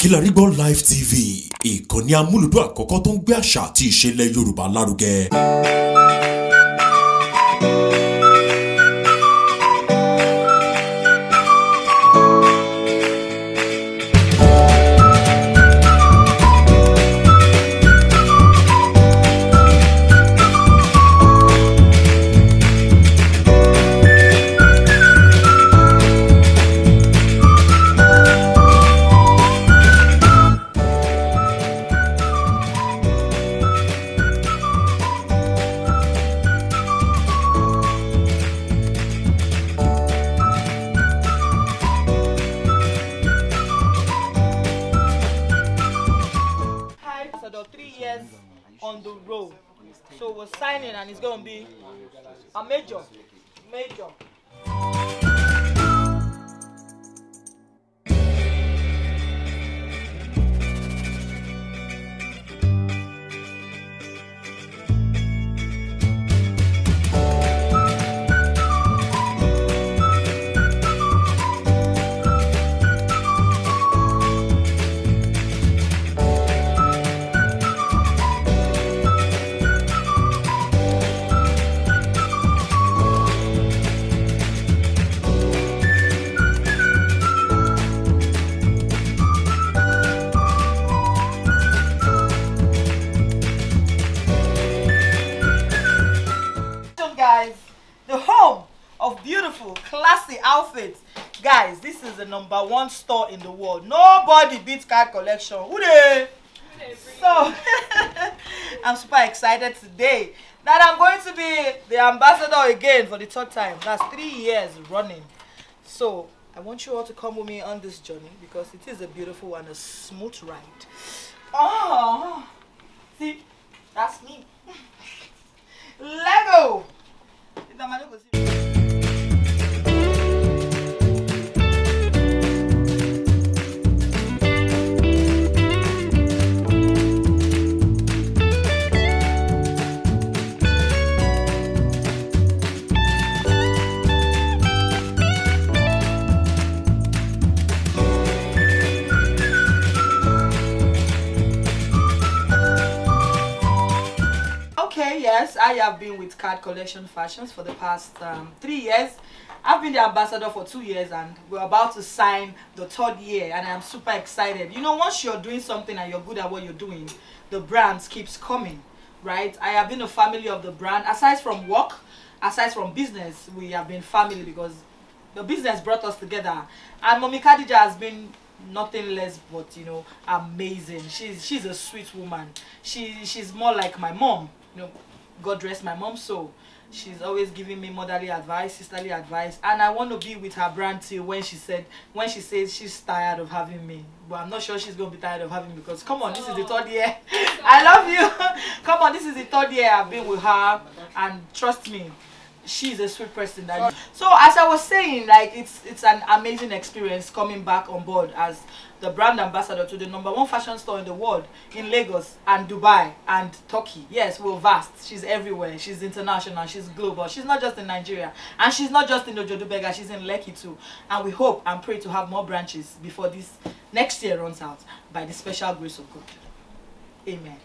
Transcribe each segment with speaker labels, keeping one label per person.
Speaker 1: Kilarigbo Live TV, ìkànnì amúlùdún àkọ́kọ́ tó ń gbé àṣà àti ìṣẹ̀lẹ̀ Yorùbá lárugẹ.
Speaker 2: On the road, so we're signing and it's gonna be a major. Guys, the home of beautiful, classy outfits. Guys, this is the #1 store in the world. Nobody beats Khard collection. Who they? So, I'm super excited today that I'm going to be the ambassador again for the 3rd time. That's 3 years running. So, I want you all to come with me on this journey because it is a beautiful and a smooth ride. Oh, see, that's me. Lego. Okay, yes, I have been with Khard Collection Fashions for the past 3 years. I've been the ambassador for 2 years and we're about to sign the 3rd year and I'm super excited. You know, once you're doing something and you're good at what you're doing, the brand keeps coming, right? I have been a family of the brand. Aside from work, aside from business, we have been family because the business brought us together. And Mommy Khadija has been nothing less but, you know, amazing. She's a sweet woman. She's more like my mom. You know, God rest my mom's soul. She's always giving me motherly advice, sisterly advice, and I want to be with her brand till when she says she's tired of having me. But I'm not sure she's gonna be tired of having me because come on, this is the 3rd year. I love you. Come on, this is the 3rd year I've been with her, and trust me, she's a sweet person. So as I was saying, like it's an amazing experience coming back on board as the brand ambassador to the #1 fashion store in the world in Lagos and Dubai and Turkey. Yes, we're vast. She's everywhere. She's international. She's global. She's not just in Nigeria and she's not just in Ojodubega. She's in Lekki too. And we hope and pray to have more branches before this next year runs out by the special grace of God. Amen.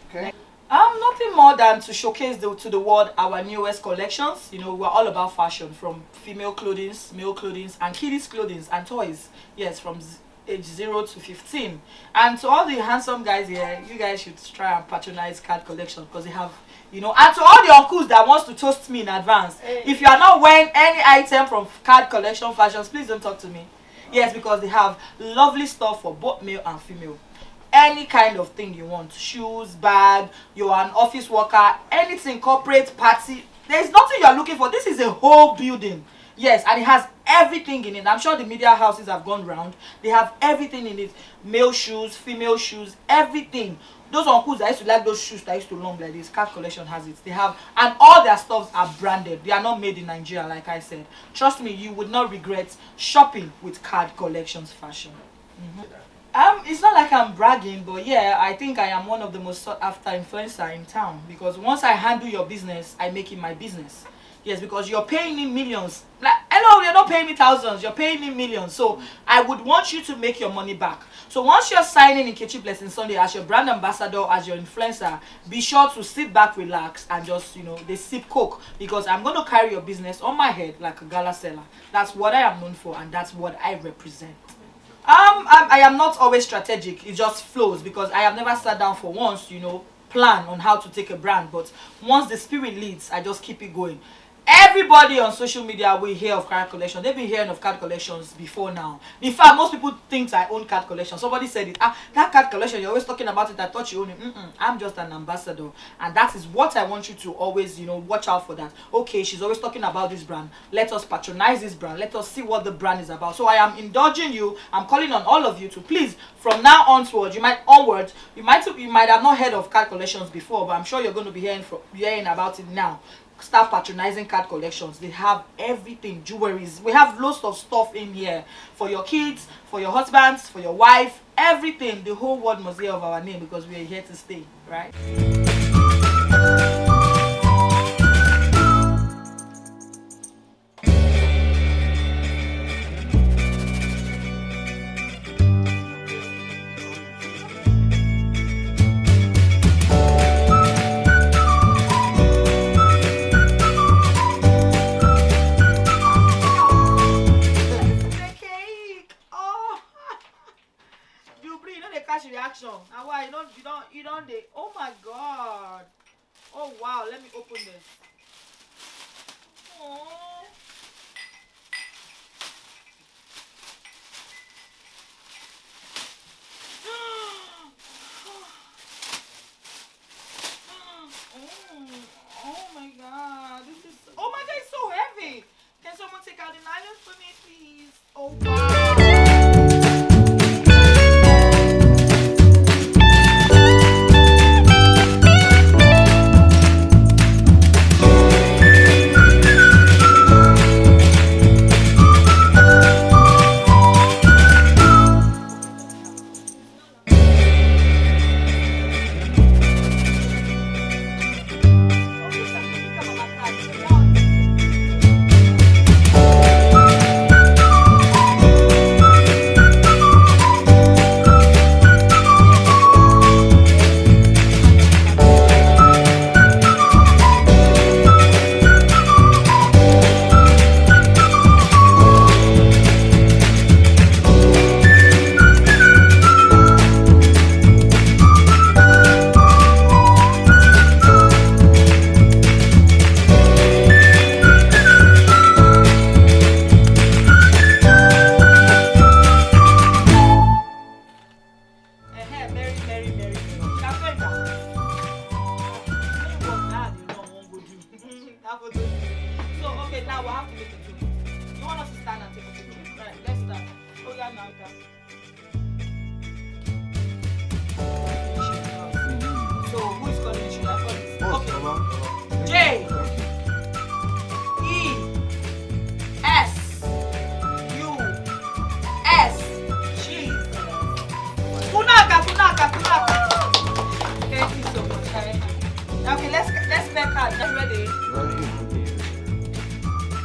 Speaker 2: Okay. Nothing more than to showcase to the world our newest collections. You know, we're all about fashion, from female clothing, male clothing, and kiddies clothing and toys. Yes, from age 0 to 15. And to all the handsome guys here, you guys should try and patronize Khard collection because they have, you know, and to all the uncles that wants to toast me in advance, if you are not wearing any item from Khard collection fashions, please don't talk to me. Yes, because they have lovely stuff for both male and female. Any kind of thing you want, shoes, bag, you're an office worker, anything, corporate, party, there's nothing you're looking for. This is a whole building. Yes, and it has everything in it. I'm sure the media houses have gone round. They have everything in it. Male shoes, female shoes, everything. Those uncles that used to like those shoes that used to long like this, Khard collection has it. They have, and all their stuffs are branded. They are not made in Nigeria, like I said. Trust me, you would not regret shopping with Khard collections fashion. It's not like I'm bragging, but yeah, I think I am one of the most sought after influencer in town because once I handle your business, I make it my business. Yes, because you're paying me millions. Like hello, you're not paying me thousands, you're paying me millions. So I would want you to make your money back. So once you're signing Nkechi Blessing Sunday as your brand ambassador, as your influencer, be sure to sit back, relax, and just, they sip coke, because I'm going to carry your business on my head like a gala seller. That's what I am known for, and that's what I represent. I am not always strategic. It just flows, because I have never sat down for once, plan on how to take a brand. But once the spirit leads, I just keep it going. Everybody on social media will hear of Khard collection. They've been hearing of Khard collections before now. In fact, most people think I own Khard collection. Somebody said it. That Khard collection, you're always talking about it. I thought you own it. I'm just an ambassador, and that is what I want you to always, watch out for. That. Okay, she's always talking about this brand. Let us patronize this brand. Let us see what the brand is about. So I am indulging you. I'm calling on all of you to please, from now onwards, you might have not heard of Khard collections before, but I'm sure you're going to be hearing about it now. Start patronizing Khard collections. They have everything, jewelries. We have lots of stuff in here for your kids, for your husbands, for your wife, everything. The whole world must hear of our name, because we are here to stay, right? Reaction. And why you don't they, oh my god. Oh wow, let me open this. Oh. Oh my god. This is, oh my god, it's so heavy. Can someone take out the nylon for me, please? Oh wow.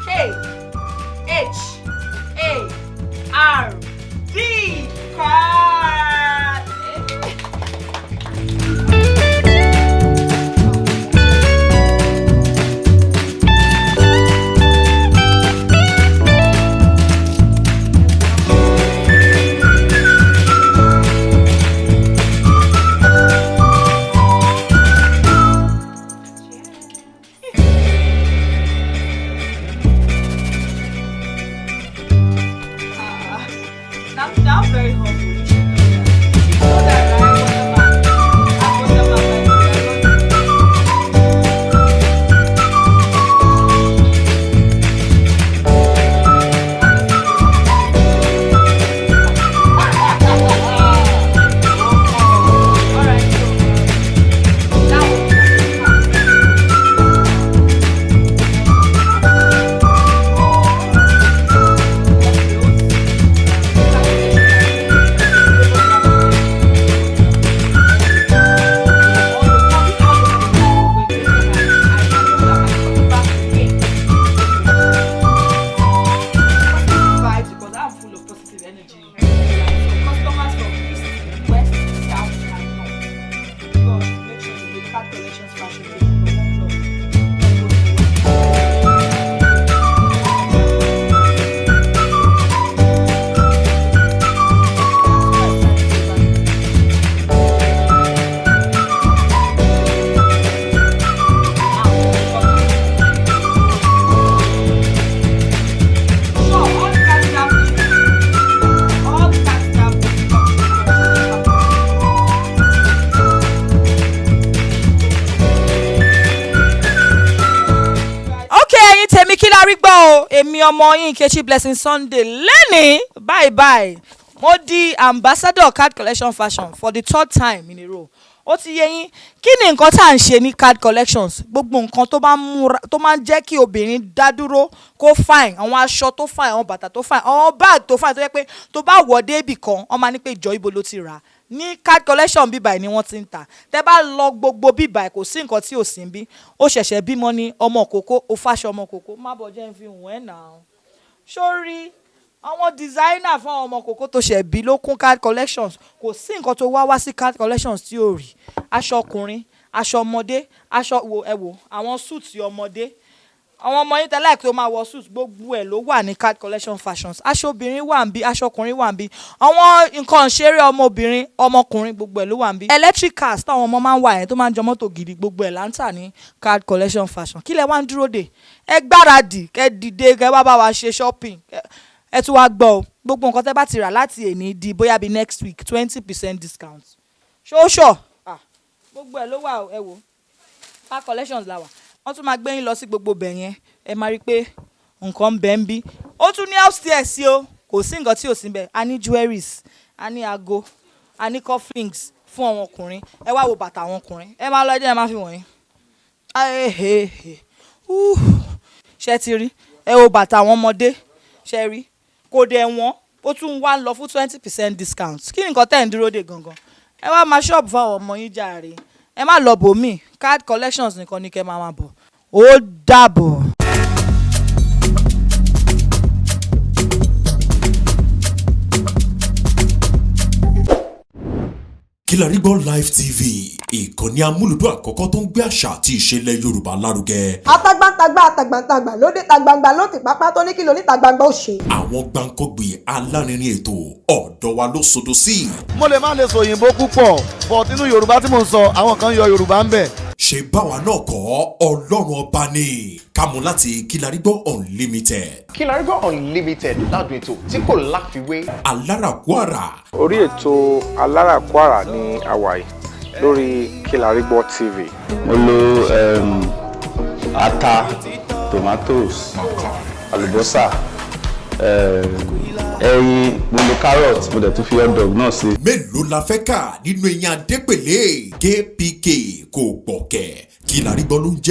Speaker 2: K-H-A-R-D Khard. Now very humble. You should know that. You know that, right? Kilarigbo èmi ọmọ yín Nkechi Blessing Sunday lẹ́ni bye mo di ambassador Khard collection fashion for the 3rd time in a row. Ó ti yé yín kí ni nǹkan tá à ń ṣe ní Khard collections, gbogbo nǹkan tó máa ń jẹ́ kí obìnrin dá dúró kó fine, àwọn aṣọ tó fine, àwọn bàtà tó fine, àwọn bag tó fine tó yẹ pé tó bá wọ̀ dé ibì kan wọ́n máa ní pé ìjọ ibo ló ti rà ní Khard collection bíbáyìí ni wọ́n ti ń tà. Tẹ́ bá lọ gbogbo bíbáyìí kò sí nǹkan tí ò sí ń bí. Ó ṣẹ̀ṣẹ̀ bímọ ní ọmọ kókó, ó fàṣọ ọmọ kókó, má bọ̀ jẹ́ ń fi hùn ẹ́ náà. Sórí àwọn designer fún àwọn ọmọ kókó tó ṣẹ̀ bí ló kún Khard collections. Kò sí nǹkan tó wá sí Khard collections tí ò rí. Aṣọ ọkùnrin, aṣọ ọmọdé, aṣọ àwọn suits ọmọdé. Àwọn ọmọ yín tẹ́lẹ̀ tó máa wọ suits gbogbo ẹ̀ ló wà ní Khard collection fashions. Aṣọ obìnrin wà ń bí, aṣọ ọkùnrin wà ń bí. Àwọn nǹkan ìṣeré ọmọbìnrin, ọmọkùnrin gbogbo ẹ̀ ló wà ń bí. Electric cars táwọn ọmọ máa ń wà yẹn tó máa ń jọ mọ́tò gidi gbogbo ẹ̀ là ń tà ní Khard collection fashion. Kí lẹ wá ń dúró dè? Ẹ gbáradì, kẹ́ dìde, kẹ́ wá bá wa ṣe shopping. Ẹ tún wá gbọ́ o, gbogbo nǹkan tẹ́ bá ti rà láti èní di bóyá bí next week 20% discount. Ṣóṣọ̀ gbogbo ẹ̀ ló wà ẹ wò Khard collections la wà. Wọ́n tún máa gbé yín lọ sí gbogbo bẹ̀ yẹn ẹ máa rí i pé nǹkan bẹ́ẹ̀ ń bí. Ó tún ní upstairs sí o, kò sí nǹkan tí ò sí bẹ́ẹ̀. A ní jewelries, a ní aago, a ní cufflinks fún àwọn ọkùnrin. Ẹ wá wo bàtà àwọn ọkùnrin, ẹ máa lọ ẹjẹ́ ẹ máa fi wọ̀nyí. Ṣé ti rí? Ẹ wo bàtà àwọn ọmọdé, ṣe rí? Kò dẹ̀ wọ́n, ó tún wá lọ fún 20% discount. Kí ni nǹkan tẹ́ ń dúró dè gangan? Ẹ wá máa ṣọ́ọ̀bù fáwọn ọmọ yín jàre. Ẹ má lọ bòmí, Khard collections nìkan ni kẹ́ máa bọ̀. Ó dàbọ̀.
Speaker 1: Kilarigbo Live TV, ìkànnì amúlùdún àkọ́kọ́ tó ń gbé àṣà àti ìṣẹ̀lẹ̀ Yorùbá lárugẹ.
Speaker 3: Atagbantagba lóde tagbangba ló ti pápá tó ní kí ló ní tagbangba ó ṣe.
Speaker 1: Àwọn gbàǹkọ́gbìn alárinrin ètò ọ̀dọ́ wa ló sodo sí.
Speaker 4: Mo lè má lè sọ òyìnbó púpọ̀ but nínú Yorùbá tí mò ń sọ àwọn kan yọ Yorùbá ń bẹ̀.
Speaker 1: Ṣé báwa náà kọ́ Ọlọ́run ọba ni kámú láti Kilarigbo Unlimited.
Speaker 5: Kilarigbo Unlimited ládùn ètò tí kò láfiwé.
Speaker 1: Alárakúàrà.
Speaker 6: Orí ètò Alárakúàrà ní àwàyè lórí Kilarigbo TV.
Speaker 7: Mo lo ata, tomatoes, àlùbọ́sà, ẹyin, mo lo carrot, mo dẹ̀ tún fi hot dog náà sí.
Speaker 1: Mélòó la fẹ́ kà nínú eyín Adépèlé KPK kò gbọ̀kẹ̀ Kilarigbo ló ń jẹ́.